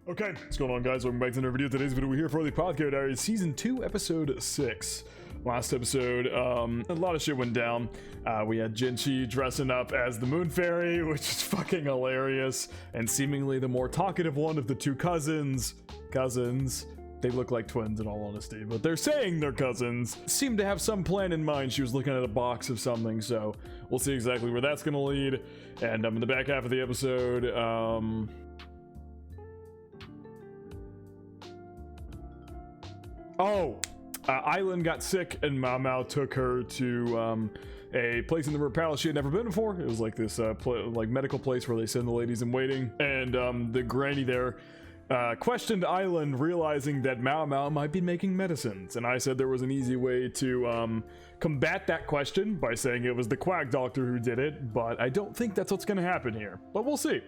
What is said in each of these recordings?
Okay, what's going on, guys? Welcome back to another video. Today's video, we're here for the Apothecary Diaries Season 2, Episode 6. Last episode, a lot of shit went down. We had Jinchi dressing up as the Moon Fairy, which is fucking hilarious, and seemingly the more talkative one of the two cousins. They look like twins in all honesty, but they're saying they're cousins. Seem to have some plan in mind. She was looking at a box of something, so we'll see exactly where that's gonna lead. And in the back half of the episode, Island got sick and Mao took her to a place in the River Palace she had never been before. It was like this like medical place where they send the ladies in waiting. And the granny there questioned Island, realizing that Mao might be making medicines. And I said there was an easy way to combat that question by saying it was the quack doctor who did it, but I don't think that's what's going to happen here. But we'll see.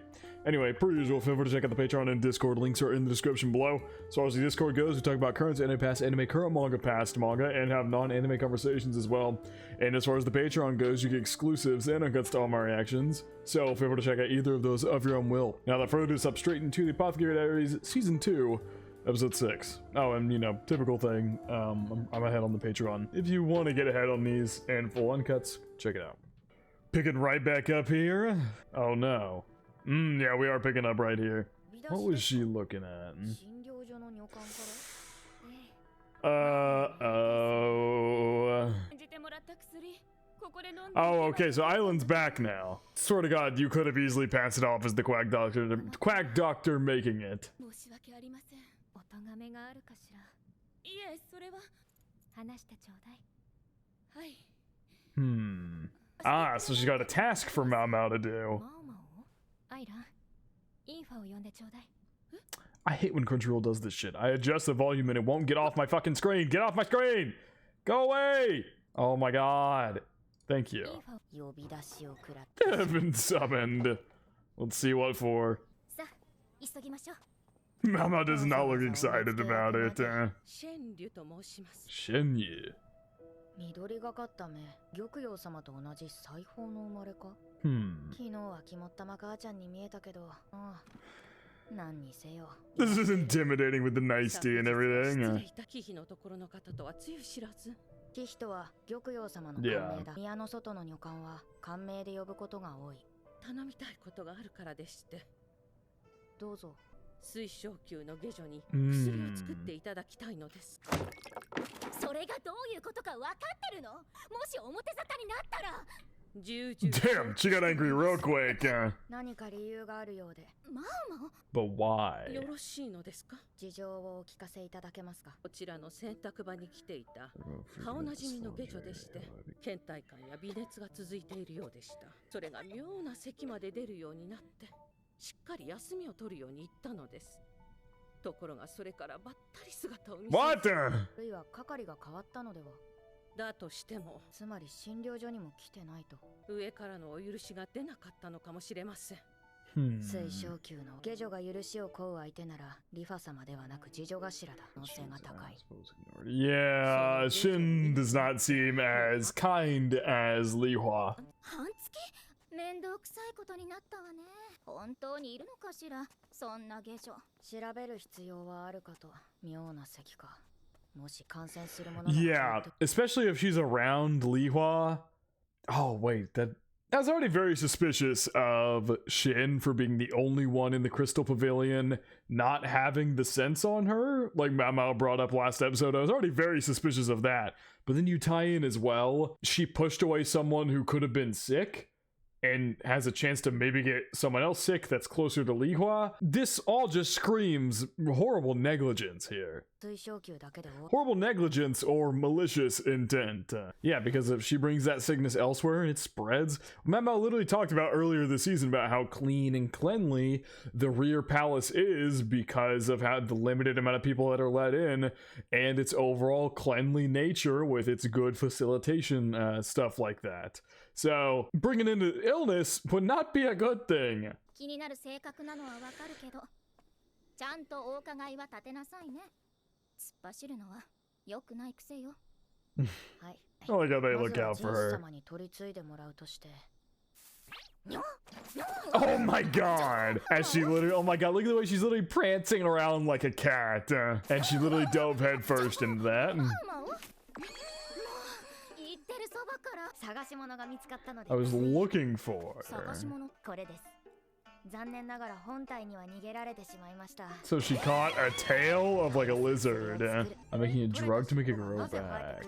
Anyway, per usual, feel free to check out the Patreon and Discord. Links are in the description below. As far as the Discord goes, we talk about current anime, past anime, current manga, past manga, and have non-anime conversations as well. And as far as the Patreon goes, you get exclusives and uncuts to all my reactions. So feel free to check out either of those of your own will. Now, without further ado, let's hop straight into the Apothecary Diaries Season 2, Episode 6. Oh, and you know, typical thing, I'm ahead on the Patreon. If you want to get ahead on these and full uncuts, check it out. Picking right back up here. Oh no. Yeah, we are picking up right here. What was she looking at? Oh, okay, so Island's back now. Swear to God, you could have easily passed it off as the quack doctor making it. Ah, so she got a task for Mao to do. I hate when Crunchyroll does this shit. I adjust the volume and it won't get off my fucking screen. Get off my screen! Go away! Oh my god. Thank you. Have been summoned. Let's see what for. Mao does not look excited about it. Shenyu. 緑がかった目、玉葉様と同じ裁縫の生まれか。昨日は肝っ玉母ちゃんに見えたけど、何にせよ。This is intimidating with the nice tea and everything. キヒのところの方とはつゆ知らず。キヒとは玉葉様の官名だ。宮の外の女官は官名で呼ぶことが多い。頼みたいことがあるからでして。どうぞ。水晶球の下女に薬を作っていただきたいのです。それがどういうことか分かってるの？もし表沙汰になったら。Damn, she got angry real quick. 何か理由があるようで。But why? よろしいのですか？事情をお聞かせいただけますか？こちらの洗濯場に来ていた顔なじみの下女でして、倦怠感や微熱が続いているようでした。それが妙な咳まで出るようになって、しっかり休みを取るように言ったのです。ところがそれからばったり姿を見せ。What? ルイは係が変わったのでは？だとしても、つまり診療所にも来てないと。上からのお許しが出なかったのかもしれません。水晶球の下女が許しを請う相手ならリファ様ではなく次女頭だ。可能性が高い。Yeah, SHIN does not seem as kind as LIHUA. 半月？面倒くさいことになったわね。本当にいるのかしら、そんな下女。調べる必要はあるかと。妙な咳か。Yeah, especially if she's around LIHUA. Oh wait, that's already very suspicious of SHIN for being the only one in the Crystal Pavilion not having the sense on her. Like Mao brought up last episode, I was already very suspicious of that. But then you tie in as well, she pushed away someone who could have been sick and has a chance to maybe get someone else sick that's closer to LIHUA. This all just screams horrible negligence here. Horrible negligence or malicious intent. Yeah, because if she brings that sickness elsewhere, it spreads. Mao literally talked about earlier this season about how clean and cleanly the rear palace is because of how the limited amount of people that are let in and its overall cleanly nature with its good facilitation stuff like that. So, bringing in illness would not be a good thing. 気になる性格なのはわかるけど、ちゃんとお伺いは立てなさいね。突っ走るのは良くない癖よ。はい。I like how they look out for her. Oh my god! And she literally, oh my god, look at the way she's literally prancing around like a cat. And she literally dove headfirst into that. I was looking for her. So she caught a tail of like a lizard. I'm making a drug to make it grow back.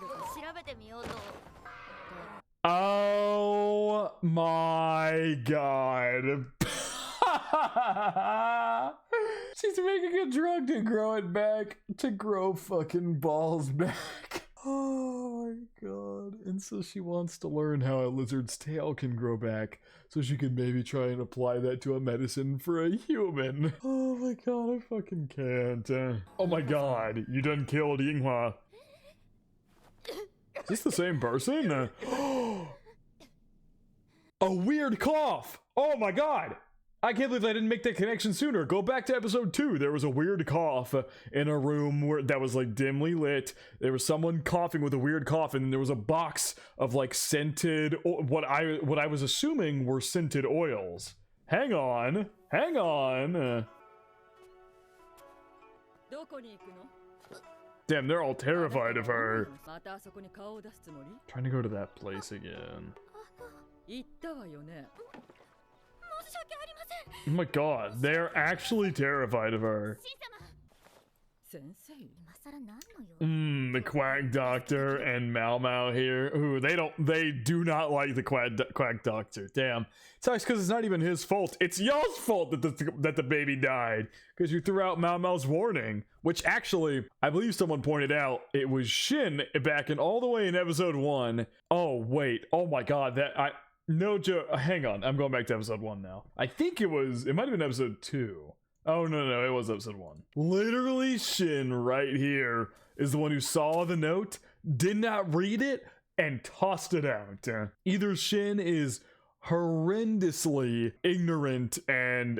Oh my god. She's making a drug to grow it back, to grow fucking balls back. Oh my god. And so she wants to learn how a lizard's tail can grow back, so she can maybe try and apply that to a medicine for a human. Oh my god, I fucking can't. Oh my god, you done killed LIHUA. Is this the same person? A weird cough! Oh my god! I can't believe I didn't make that connection sooner. Go back to episode 2. There was a weird cough in a room where that was like dimly lit. There was someone coughing with a weird cough, and there was a box of like scented, what I was assuming were scented oils. Hang on. Hang on. Damn, they're all terrified of her. Trying to go to that place again. Oh my god, they're actually terrified of her. The quack doctor and Mao Mao here. Ooh, they do not like the quack doctor. Damn. It's nice because it's not even his fault. It's y'all's fault that the baby died. Because you threw out Mao Mao's warning. Which actually, I believe someone pointed out, it was Shin back in all the way in episode 1. Oh, wait. Oh my god, no joke. Hang on, I'm going back to episode 1 now. I think it might have been episode 2. Oh, no, it was episode 1. Literally, Shin right here is the one who saw the note, did not read it, and tossed it out. Either Shin is horrendously ignorant and,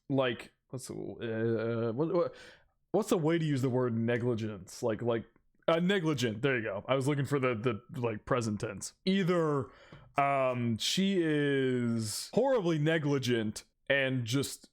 like, what's the way to use the word negligence? Negligent, there you go. I was looking for the like present tense. Either she is horribly negligent and just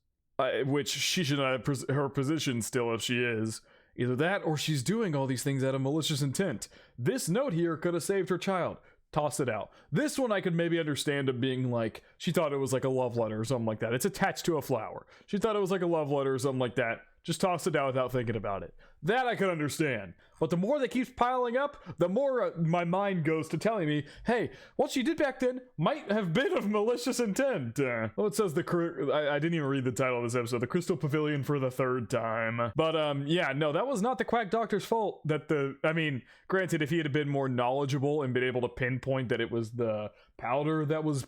which she should not have her position still if she is. Either that or she's doing all these things out of malicious intent. This note here could have saved her child. Toss it out. This one I could maybe understand of being like, she thought it was like a love letter or something like that. It's attached to a flower. She thought it was like a love letter or something like that. Just toss it out without thinking about it. That I could understand. But the more that keeps piling up, the more my mind goes to telling me, hey, what she did back then might have been of malicious intent. Well, it says I didn't even read the title of this episode, the Crystal Pavilion for the 3rd time. But yeah, no, that was not the quack doctor's fault. Granted, if he had been more knowledgeable and been able to pinpoint that it was the powder that was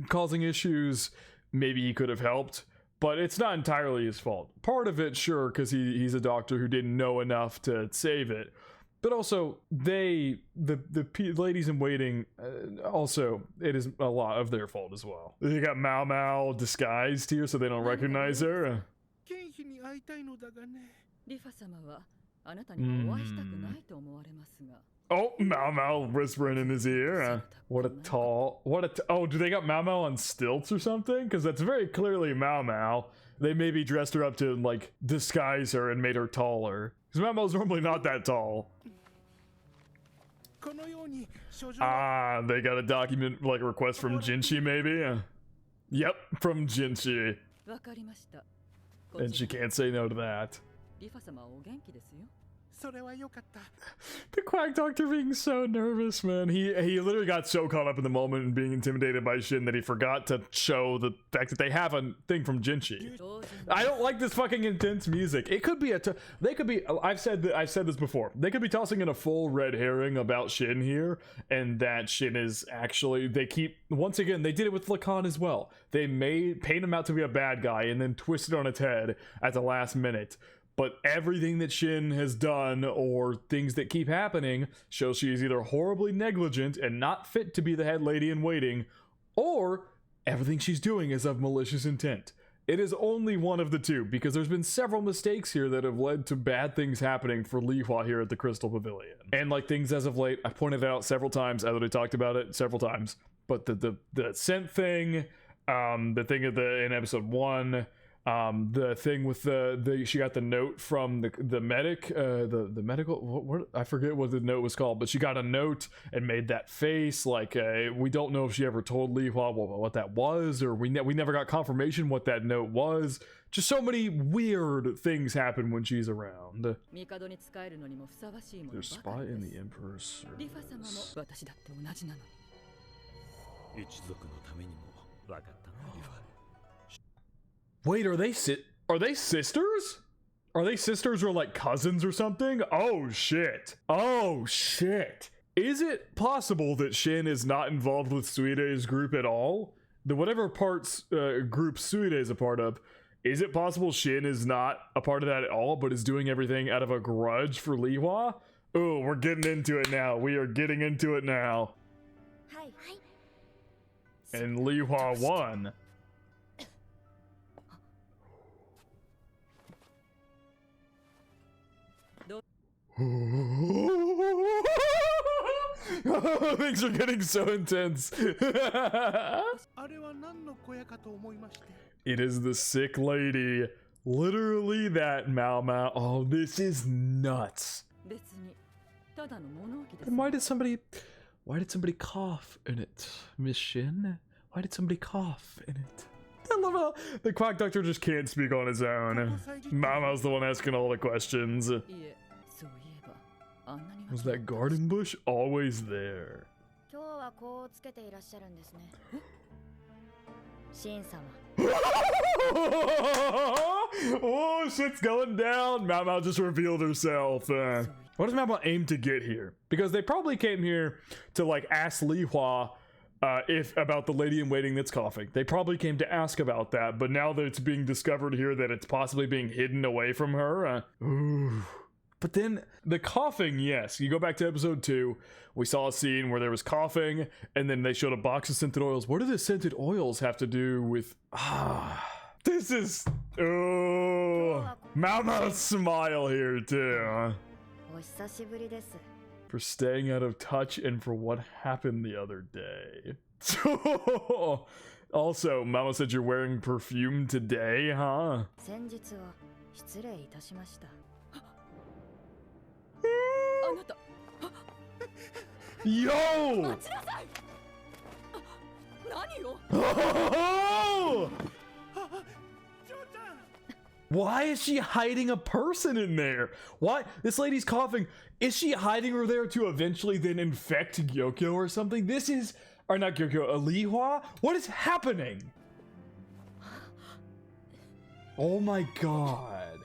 causing issues, maybe he could have helped. But it's not entirely his fault. Part of it, sure, because he's a doctor who didn't know enough to save it. But also, the ladies in waiting, also, it is a lot of their fault as well. You got Mao Mao disguised here so they don't recognize her. Oh, Mao Mao whispering in his ear. Oh, do they got Mao Mao on stilts or something? Because that's very clearly Mao Mao. They maybe dressed her up to, like, disguise her and made her taller. Because Mao Mao's normally not that tall. Ah, they got a document, like, a request from Jinshi, maybe? Yep, from Jinshi. And she can't say no to that. The quack doctor being so nervous, man. He literally got so caught up in the moment and being intimidated by Shin that he forgot to show the fact that they have a thing from Jinshi. I don't like this fucking intense music. It could be I've said this before. They could be tossing in a full red herring about Shin here, and that Shin is actually, once again, they did it with Lacan as well. They paint him out to be a bad guy and then twist it on its head at the last minute. But everything that Shin has done or things that keep happening shows she is either horribly negligent and not fit to be the head lady in waiting, or everything she's doing is of malicious intent. It is only one of the two, because there's been several mistakes here that have led to bad things happening for LIHUA here at the Crystal Pavilion. And like things as of late, I pointed it out several times, I already talked about it several times. but the scent thing, the thing in episode 1, the thing with the she got the note from the medic, the medical, what I forget what the note was called, but she got a note and made that face. Like, we don't know if she ever told LIHUA what that was, or we never got confirmation what that note was. Just so many weird things happen when she's around. Their spy in the Emperor's service. Wait, are they sisters? Are they sisters or like cousins or something? Oh shit. Oh shit. Is it possible that Shin is not involved with Suide's group at all? The whatever parts group Suide is a part of, is it possible Shin is not a part of that at all, but is doing everything out of a grudge for LIHUA? Oh, we're getting into it now. We are getting into it now. And LIHUA won. Things are getting so intense. It is the sick lady. Literally that Mao. Oh, this is nuts. And why did somebody cough in it, Miss Shin? Why did somebody cough in it? I love how the quack doctor just can't speak on his own. Mama's the one asking all the questions. Was that garden bush always there? Oh, shit's going down. Mao just revealed herself. What does Mao aim to get here? Because they probably came here to like ask LIHUA if about the lady in waiting that's coughing. They probably came to ask about that, but now that it's being discovered here that it's possibly being hidden away from her. Ooh. But then the coughing, yes. You go back to episode 2, we saw a scene where there was coughing, and then they showed a box of scented oils. What do the scented oils have to do with... this is... Oh, Mao's smile here too. For staying out of touch and for what happened the other day. Also, Mama said you're wearing perfume today, huh? Yo! Oh! Why is she hiding a person in there? Why? This lady's coughing. Is she hiding her there to eventually then infect Gyokyo or something? This is... Or not Gyokyo, LIHUA? What is happening? Oh my god.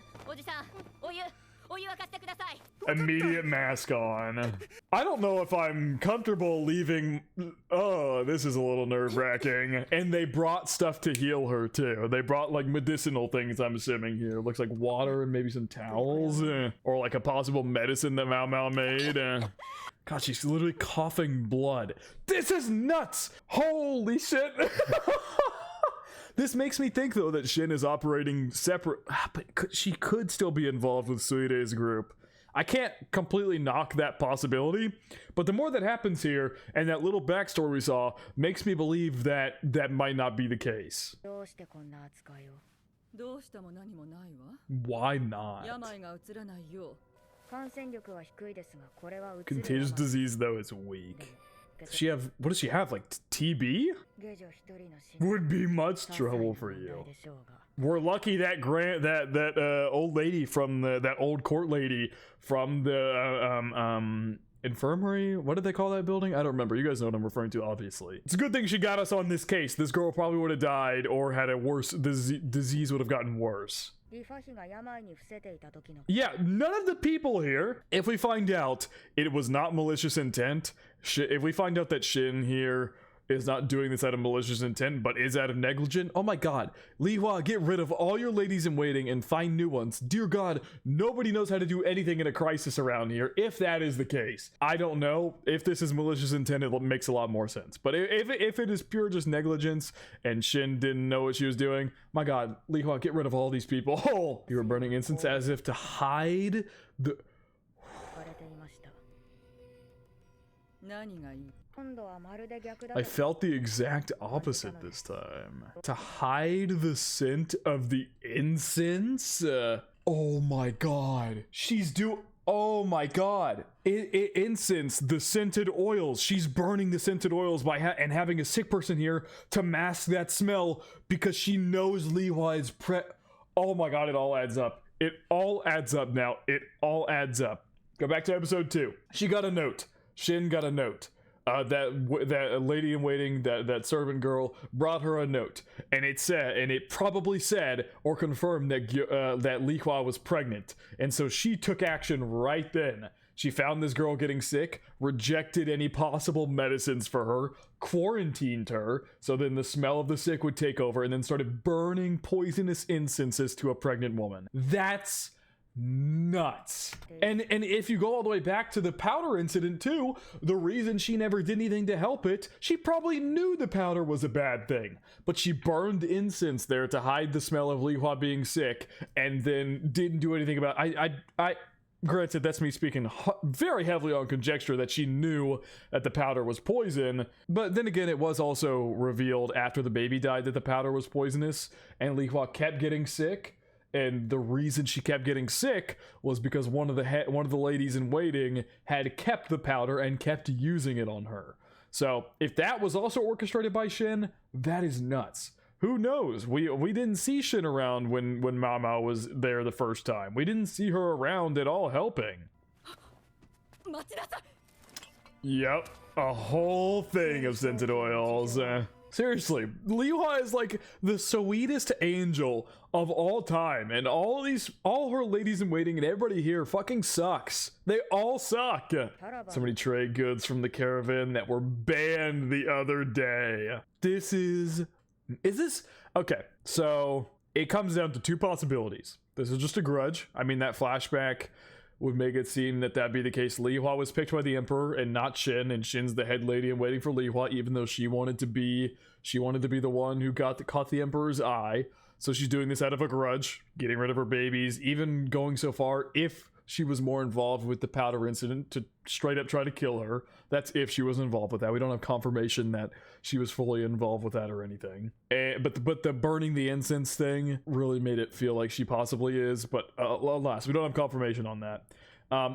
Immediate mask on. I don't know if I'm comfortable leaving. Oh, this is a little nerve-wracking. And they brought stuff to heal her too. They brought like medicinal things, I'm assuming here. Looks like water and maybe some towels. Or like a possible medicine that Mao made. God, she's literally coughing blood. This is nuts! Holy shit! This makes me think, though, that Shin is operating separate, but she could still be involved with Suide's group. I can't completely knock that possibility, but the more that happens here, and that little backstory we saw, makes me believe that that might not be the case. Why not? Contagious disease, though, is weak. Does she have, what does she have, like TB? Would be much trouble for you. We're lucky that old lady from that old court lady from the infirmary, what did they call that building? I don't remember. You guys know what I'm referring to, obviously. It's a good thing she got us on this case. This girl probably would have died or had a worse disease would have gotten worse. Yeah, none of the people here, if we find out it was not malicious intent, if we find out that Shin here is not doing this out of malicious intent, but is out of negligent, oh my god, LIHUA, get rid of all your ladies in waiting and find new ones. Dear god, nobody knows how to do anything in a crisis around here, if that is the case. I don't know. If this is malicious intent, it makes a lot more sense. But if it is pure just negligence, and Shin didn't know what she was doing, my god, LIHUA, get rid of all these people. Oh, you were burning incense as if to hide the... I felt the exact opposite this time. To hide the scent of the incense? Oh my god. Oh my god. Incense, the scented oils. She's burning the scented oils by and having a sick person here to mask that smell because she knows LIHUA is Oh my god, it all adds up. It all adds up now. It all adds up. Go back to episode 2. She got a note. Shin got a note. That lady in waiting, that servant girl, brought her a note, and it probably said or confirmed that that LIHUA was pregnant, and so she took action right then. She found this girl getting sick, rejected any possible medicines for her, quarantined her, so then the smell of the sick would take over, and then started burning poisonous incenses to a pregnant woman. That's nuts. And if you go all the way back to the powder incident too, the reason she never did anything to help it, she probably knew the powder was a bad thing, but she burned incense there to hide the smell of LIHUA being sick, and then didn't do anything about I granted, that's me speaking very heavily on conjecture that she knew that the powder was poison, but then again, it was also revealed after the baby died that the powder was poisonous, and LIHUA kept getting sick. And the reason she kept getting sick was because one of the ladies in waiting had kept the powder and kept using it on her. So if that was also orchestrated by Shin, that is nuts. Who knows? We didn't see Shin around when Mama was there the first time. We didn't see her around at all helping. Yep, a whole thing of scented oils. Seriously, LIHUA is like the sweetest angel of all time, and all her ladies in waiting and everybody here fucking sucks. They all suck. So many trade goods from the caravan that were banned the other day. Is this okay? So it comes down to two possibilities. This is just a grudge. I mean, that flashback would make it seem that that'd be the case. LIHUA was picked by the Emperor and not Shin, and Shin's the head lady and waiting for LIHUA, even though she wanted to be the one who caught the Emperor's eye. So she's doing this out of a grudge, getting rid of her babies, even going so far, if she was more involved with the powder incident, to straight up try to kill her. That's if she was involved with that. We don't have confirmation that she was fully involved with that or anything. But the burning the incense thing really made it feel like she possibly is, but alas, we don't have confirmation on that.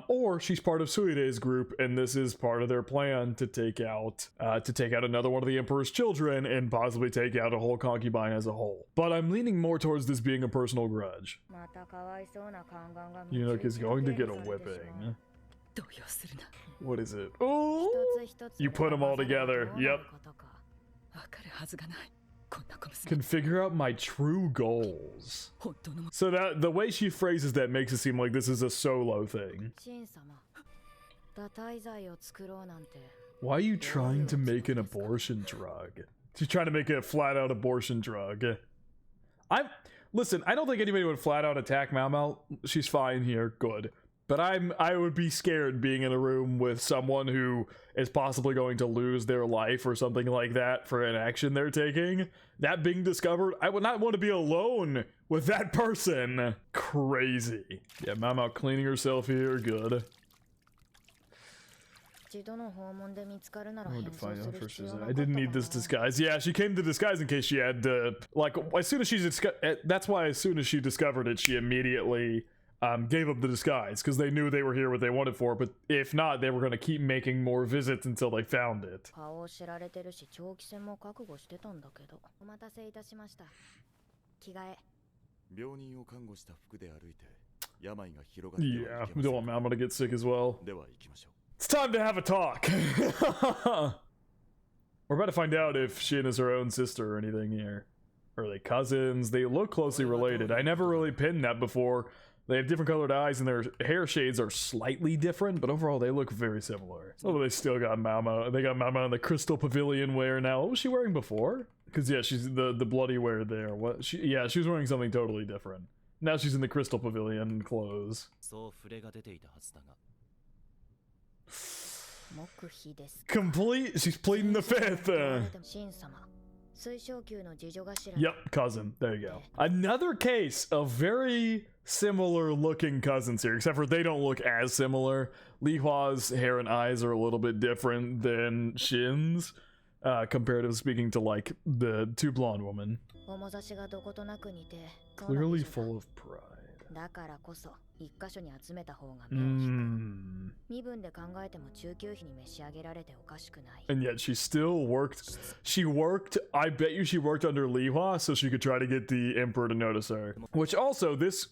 Or she's part of Suide's group, and this is part of their plan to take out another one of the Emperor's children and possibly take out a whole concubine as a whole. But I'm leaning more towards this being a personal grudge. Eunuch is going to get a whipping. What is it? Oh, you put them all together. Yep. Can figure out my true goals. So that the way she phrases that makes it seem like this is a solo thing. Why are you trying to make an abortion drug? She's trying to make a flat-out abortion drug. Listen, I don't think anybody would flat-out attack Mao. She's fine here, good. But I would be scared being in a room with someone who is possibly going to lose their life or something like that for an action they're taking. That being discovered, I would not want to be alone with that person. Crazy. Yeah, Mama cleaning herself here, good. I wanted to find out first. I didn't need this disguise. Yeah, she came to disguise in case she had to, like, as soon as she that's why as soon as she discovered it, she immediately gave up the disguise, because they knew they were here what they wanted for, but if not, they were going to keep making more visits until they found it. Yeah, we don't want Mama to get sick as well. It's time to have a talk. We're about to find out if Shin is her own sister or anything here. Are they cousins? They look closely related. I never really pinned that before. They have different colored eyes and their hair shades are slightly different, but overall they look very similar. Oh, they still got Mama. They got Mama in the crystal pavilion wear now. What was she wearing before? Because yeah, she's the bloody wear there. What? She was wearing something totally different. Now she's in the crystal pavilion clothes. Complete. She's pleading the fifth. Yep, cousin. There you go. Another case of very similar looking cousins here, except for they don't look as similar. LIHUA's hair and eyes are a little bit different than SHIN's, comparatively speaking to like the two blonde women. Clearly full of pride. だからこそ一箇所に集めた方が目を引く。身分で考えても中級妃に召し上げられておかしくない。And yet she still worked. She worked. I bet you she worked under LIHUA so she could try to get the emperor to notice her. Which also this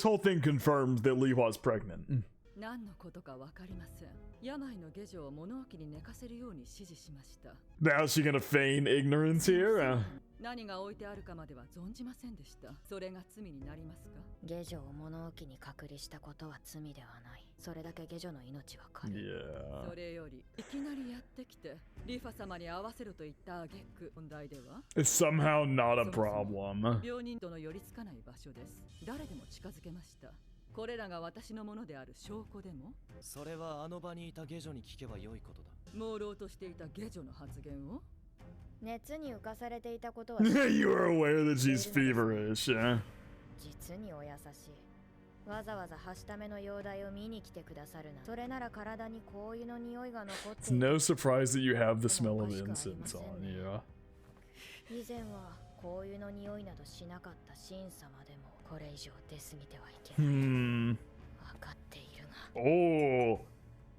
whole thing confirms that LIHUA's pregnant. 何のことかわかりません。病の下女を物置に寝かせるように指示しました。Now is she gonna feign ignorance here? 何が置いてあるかまでは存じませんでした。それが罪になりますか？下女を物置に隔離したことは罪ではない。それだけ下女の命は軽い。Yeah. それよりいきなりやってきてリファ様に会わせろと言った挙句問題では It's somehow not a problem. 病人との寄りつかない場所です。誰でも近づけました。これらが私のものである証拠でもそれはあの場にいた下女に聞けばよいことだ。朦朧としていた下女の発言を熱に浮かされていたことは You are aware that she's feverish. 実にお優しい。わざわざはしための容体を見に来てくださるな。それなら体に香油の匂いが残って It's no surprise that you have the smell of incense on you. 以前は香油の匂いなどしなかった神様でもこれ以上出過ぎてはいけない。分かっているが。Oh,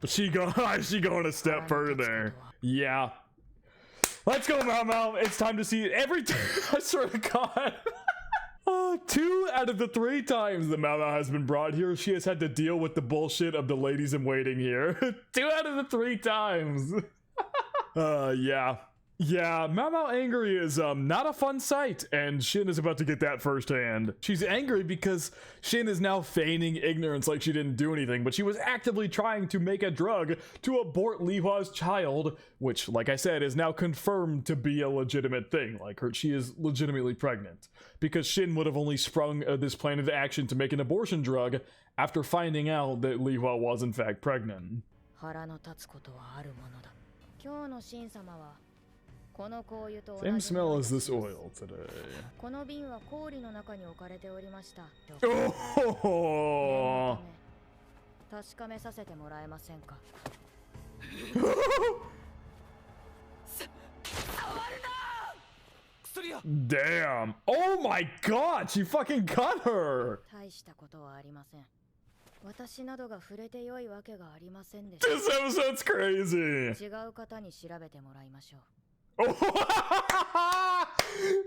but she going a step further. Yeah. Let's go, Mao Mao. It's time to see it every time. I swear to God. 2 out of the 3 times that Mao Mao has been brought here, she has had to deal with the bullshit of the ladies in waiting here. 2 out of the 3 times. Yeah. Yeah, Mao Mao angry is not a fun sight, and Shin is about to get that firsthand. She's angry because Shin is now feigning ignorance like she didn't do anything, but she was actively trying to make a drug to abort LIHUA's child, which, like I said, is now confirmed to be a legitimate thing. Like, she is legitimately pregnant. Because Shin would have only sprung this plan into action to make an abortion drug after finding out that LIHUA was in fact pregnant. 腹の立つことはあるものだ。今日の神様は Same smell as this oil today. この瓶は氷の中に置かれておりました。Oh! 確かめさせてもらえませんか。Damn! Oh my God! She fucking cut her! 大したことはありません。私などが触れて良いわけがありませんでした。This episode's crazy! 違う方に調べてもらいましょう。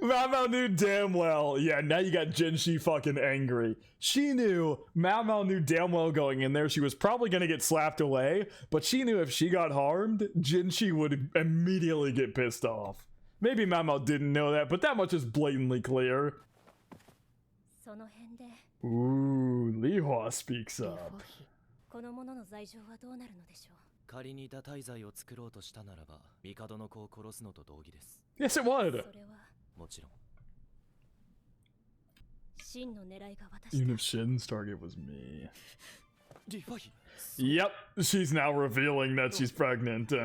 Mao Mao knew damn well. Yeah, now you got Jinshi fucking angry. She knew, Mao Mao knew damn well going in there she was probably gonna get slapped away, but she knew if she got harmed, Jinshi would immediately get pissed off. Maybe Mao Mao didn't know that, but that much is blatantly clear. Ooh, LIHUA speaks up. この者の罪状はどうなるのでしょう。仮に堕胎剤を作ろうとしたならば、帝の子を殺すのと同義です。Yes, it would. それはもちろん。真の狙いが私 Even if Shin's target was me. リファヒ。 Yep, she's now revealing that she's pregnant.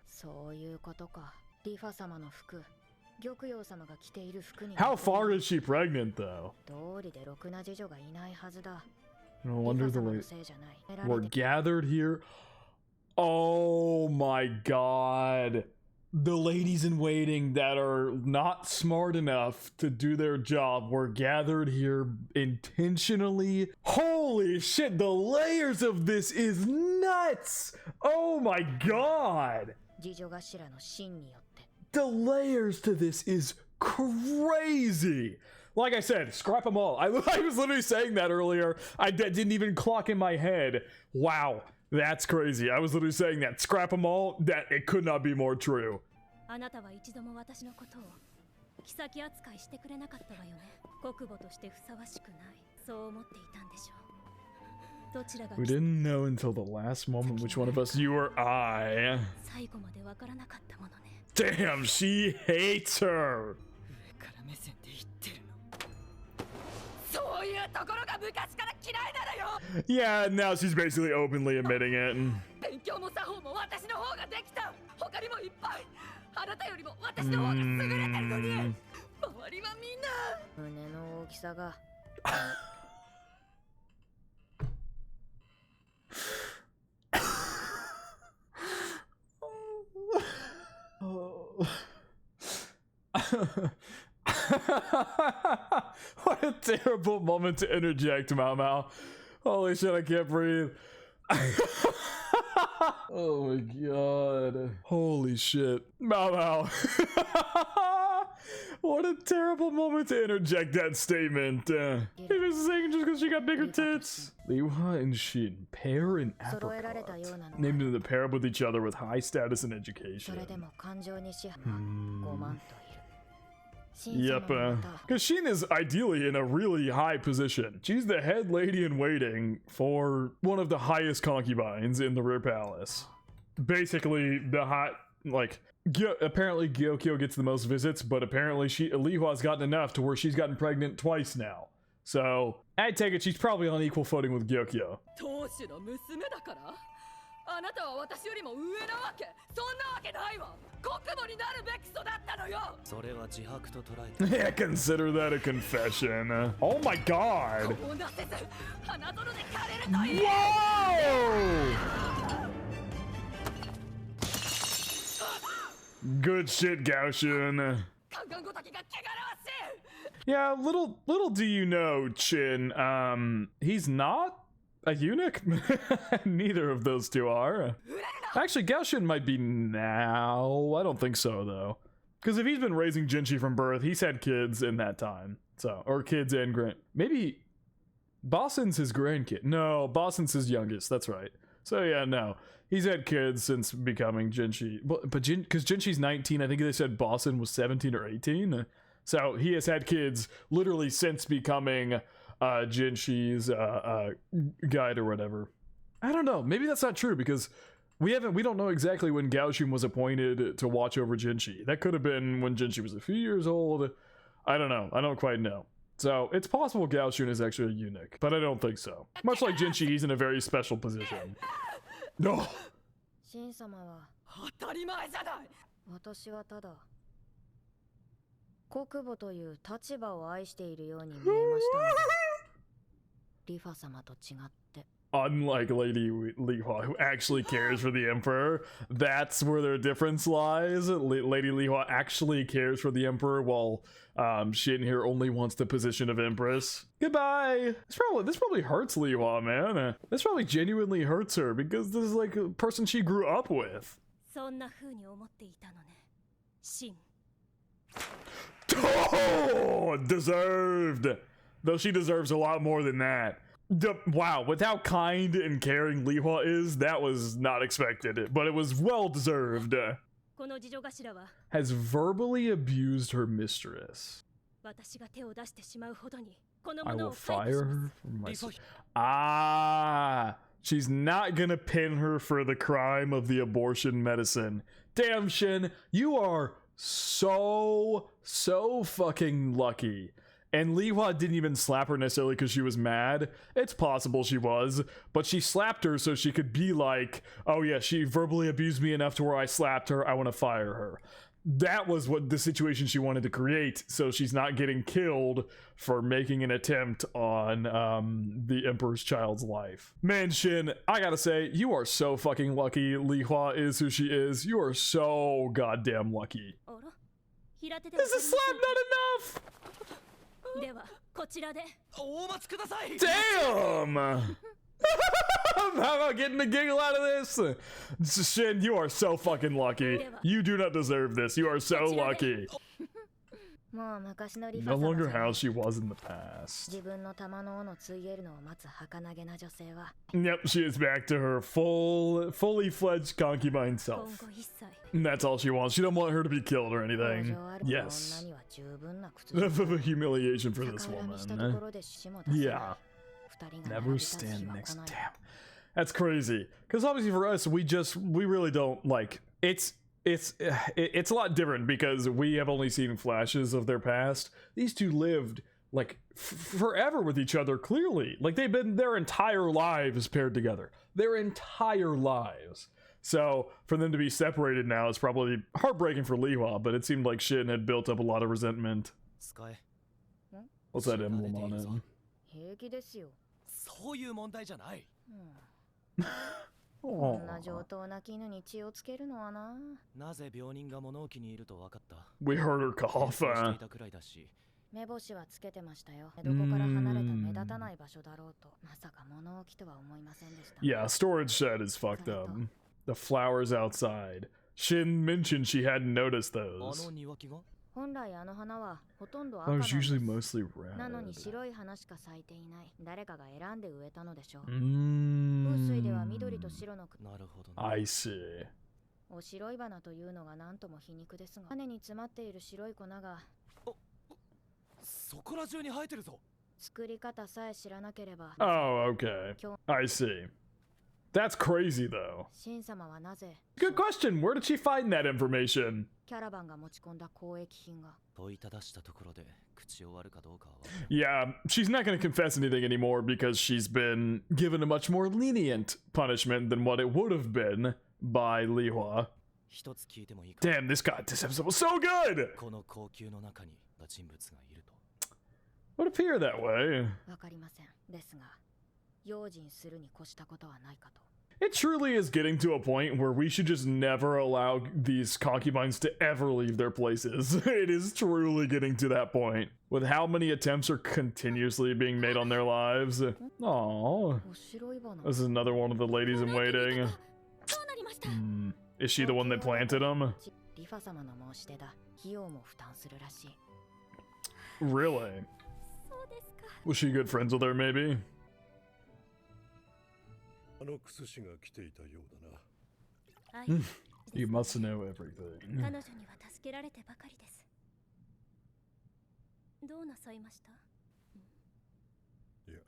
そういうことか。リファ様の服。玉葉様が着ている服に。 How far is she pregnant, though? 道理でろくな次女がいないはずだ。 No wonder the リファ様の late せいじゃない。 were gathered here. Oh my God. The ladies in waiting that are not smart enough to do their job were gathered here intentionally. Holy shit, the layers of this is nuts. Oh my God. 次女頭の真によって。 The layers to this is crazy. Like I said, scrap them all. I was literally saying that earlier. That didn't even clock in my head. Wow, that's crazy. I was literally saying that. Scrap them all. That it could not be more true. あなたは一度も私のことを妃扱いしてくれなかったわよね。国母としてふさわしくない。そう思っていたんでしょう。どちらが We didn't know until the last moment which one of us, you or I. 最後までわからなかったものね。 Damn, she hates her. 上から目線で言ってるの。そういうところが昔から嫌いなのよ。 Yeah, now she's basically openly admitting it. 勉強も作法も私の方ができた。他にもいっぱい。あなたよりも私の方が優れてるのに。周りはみんな。胸の大きさが。What a terrible moment to interject, Mao Mao. Holy shit, I can't breathe. Oh my god. Holy shit. Mao Mao. What a terrible moment to interject that statement. He was saying just because she got bigger tits. LIHUA and SHIN, pair in apricot. Named in the pair with each other with high status and education. Yep, because SHIN is ideally in a really high position. She's the head lady in waiting for one of the highest concubines in the Rear Palace. Basically, the hot, like, apparently Gyokyo gets the most visits, but apparently LIHUA's gotten enough to where she's gotten pregnant twice now. So, I take it she's probably on equal footing with Gyokyo. あなたは私よりも上なわけ。そんなわけないわ。国母になるべき人だったのよ。それは自白と捉えて Yeah, consider that a confession. Oh my god. こうなせず花園で枯れるといい。 Whoa! Good shit, Gaoshin. カンカンごときが汚らわしい。 Yeah, little do you know, Chin, he's not a eunuch? Neither of those two are. Actually, Gaoshin might be now. I don't think so, though. Because if he's been raising Jinchi from birth, he's had kids in that time. So, or kids and maybe Basen's his grandkid. No, Basen's his youngest. That's right. So yeah, no. He's had kids since becoming Jinchi. But because Jinchi's 19, I think they said Basen was 17 or 18. So he has had kids literally since becoming Jinshi's guide or whatever. I don't know. Maybe that's not true because we don't know exactly when Gaoshin was appointed to watch over Jinchi. That could have been when Jinchi was a few years old. I don't know. I don't quite know. So it's possible Gaoshin is actually a eunuch, but I don't think so. Much like Jinchi, he's in a very special position. No. 神様は当たり前じゃない。私はただ国母という立場を愛しているように見えましたので、リファ様と違って。 Unlike Lady LIHUA, who actually cares for the Emperor, that's where their difference lies. Lady LIHUA actually cares for the Emperor, while Shin here only wants the position of Empress. Goodbye! This probably hurts LIHUA, man. This probably genuinely hurts her, because this is like a person she grew up with. そんな風に思っていたのね。シン。 Oh! Deserved! Though she deserves a lot more than that. Wow, with how kind and caring LIHUA is, that was not expected, but it was well deserved. この次女頭は Has verbally abused her mistress. 私が手を出してしまうほどにこの I もの will を解雇 fire しま her す。 from my... Ah, she's not gonna pin her for the crime of the abortion medicine. Damn, Shin, you are so fucking lucky. And LIHUA didn't even slap her necessarily because she was mad. It's possible she was, but she slapped her so she could be like, oh yeah, she verbally abused me enough to where I slapped her, I want to fire her. That was what the situation she wanted to create, so she's not getting killed for making an attempt on the Emperor's child's life. Man, Shin, I gotta say, you are so fucking lucky LIHUA is who she is. You are so goddamn lucky. あら、平手で Is a slap not enough? ではこちらで。お待ちください。 Damn! How about getting a giggle out of this? Shin, you are so fucking lucky. You do not deserve this. You are so lucky. もう昔のリファ No 様 longer じゃない how she was in the past. 自分の玉の斧を継いでいるのを待つ儚げな女性は Yep, she is back to her fully fledged concubine 今 self. 後一切 And that's all she wants. She don't want her to be killed or 向 anything. 上ある女 Yes. には十分な屈 Enough of a humiliation for this 逆恨みしたと woman. ころで死も出せない Yeah. 二人が Never 並び立つ日 stand は next. 来ない Damn. That's crazy. Because obviously for us, we really don't like it's a lot different because we have only seen flashes of their past. These two lived like forever with each other, clearly. Like they've been their entire lives paired together. Their entire lives. So for them to be separated now is probably heartbreaking for LIHUA, but it seemed like Shin had built up a lot of resentment. 使え。 What's that emblem on it? 平気ですよ、そういう問題じゃない。うん、こんな上等な絹に血をつけるのはな。なぜ病人が物置にいると分かった？ We heard her cough. していたくらいだし。目星はつけてましたよ。どこから離れた目立たない場所だろうと。まさか物置とは思いませんでした。Yeah, storage shed is fucked up. The flowers outside. Shin mentioned she hadn't noticed those. 本来あの花はほとんど赤 That なん was です。 usually mostly red. なのに白い花しか咲いていない。誰かが選んで植えたのでしょう。風 Mm. 水では緑と白の I see. お白い花というのが何とも皮肉ですが、種に詰まっている白い粉がそこら中に生えてるぞ。作り方さえ知らなければ。 Oh, okay. I see. That's crazy, though. 神様はなぜ Good question. Where did she find that information? キャラバンが持ち込んだ交易品が。問いただしたところで口を割るかどうかは。Yeah, she's not going to confess anything anymore because she's been given a much more lenient punishment than what it would have been by LIHUA. 一つ聞いてもいいか。 Damn, this episode was so good! この高級の中に人物がいると。 Would appear that way. わかりません。ですが、用心するに越したことはないかと。 It truly is getting to a point where we should just never allow these concubines to ever leave their places. It is truly getting to that point. With how many attempts are continuously being made on their lives. Aww. お白い花。 This is another one of the ladies in waiting. そうなりました。 Is she the one that planted them? リファ様の申し出だ。費用も負担するらしい。 Really? そうですか。 Was she good friends with her, maybe? あのクス氏が来ていたようだな。はい。 You must know everything. 彼女には助けられてばかりです。どうなさいました？ いや、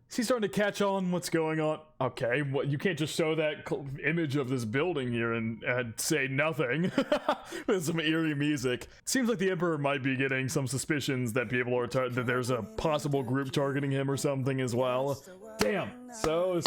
She's starting to catch on what's going on. Okay, what, you can't just show that image of this building here and say nothing with some eerie music. Seems like the Emperor might be getting some suspicions that people are that there's a possible group targeting him or something as well. Damn, so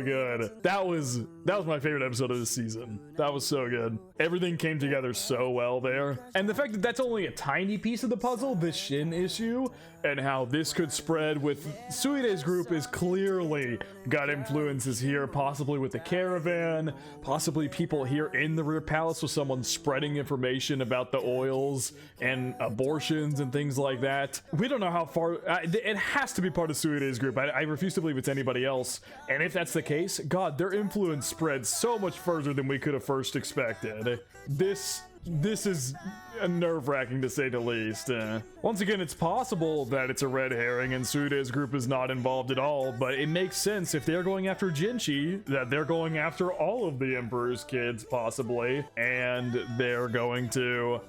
good. That was my favorite episode of this season. That was so good. Everything came together so well there. And the fact that that's only a tiny piece of the puzzle, this Shin issue, and how this could spread with Suide's group is clearly got influences here, possibly with the caravan, possibly people here in the rear palace with someone spreading information about the oils and abortions and things like that. We don't know how far, it has to be part of Suide's group. I refuse to believe it's anybody else. And if that's the case, God, their influence spreads so much further than we could have first expected. This is nerve-wracking to say the least. Once again, it's possible that it's a red herring and Suide's group is not involved at all, but it makes sense if they're going after Jinchi, that they're going after all of the Emperor's kids, possibly, and they're going to...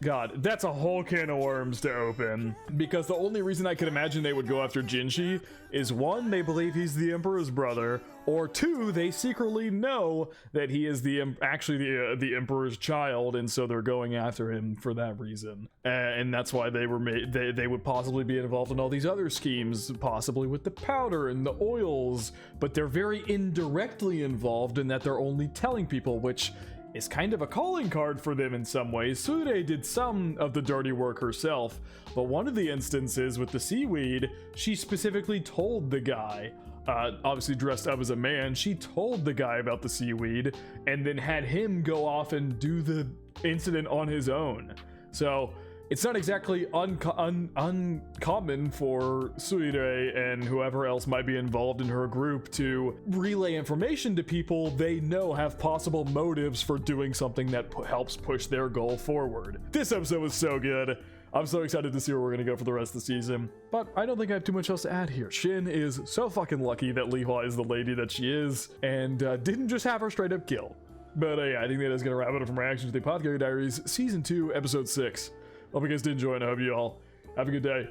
God, that's a whole can of worms to open. Because the only reason I can imagine they would go after Jinchi is 1, they believe he's the Emperor's brother, or 2, they secretly know that he is actually the Emperor's child, and so they're going after him for that reason. And that's why they were they would possibly be involved in all these other schemes, possibly with the powder and the oils, but they're very indirectly involved in that they're only telling people, which is kind of a calling card for them in some ways. Suide did some of the dirty work herself, but one of the instances with the seaweed, she specifically told the guy, obviously dressed up as a man, she told the guy about the seaweed and then had him go off and do the incident on his own. So it's not exactly uncommon for Suide and whoever else might be involved in her group to relay information to people they know have possible motives for doing something that helps push their goal forward. This episode was so good. I'm so excited to see where we're going to go for the rest of the season, but I don't think I have too much else to add here. Shin is so fucking lucky that LIHUA is the lady that she is and didn't just have her straight up kill. But yeah, I think that is going to wrap it up from reaction to the Apothecary Diaries Season 2, Episode 6. Hope you guys did enjoy, and I hope you all have a good day.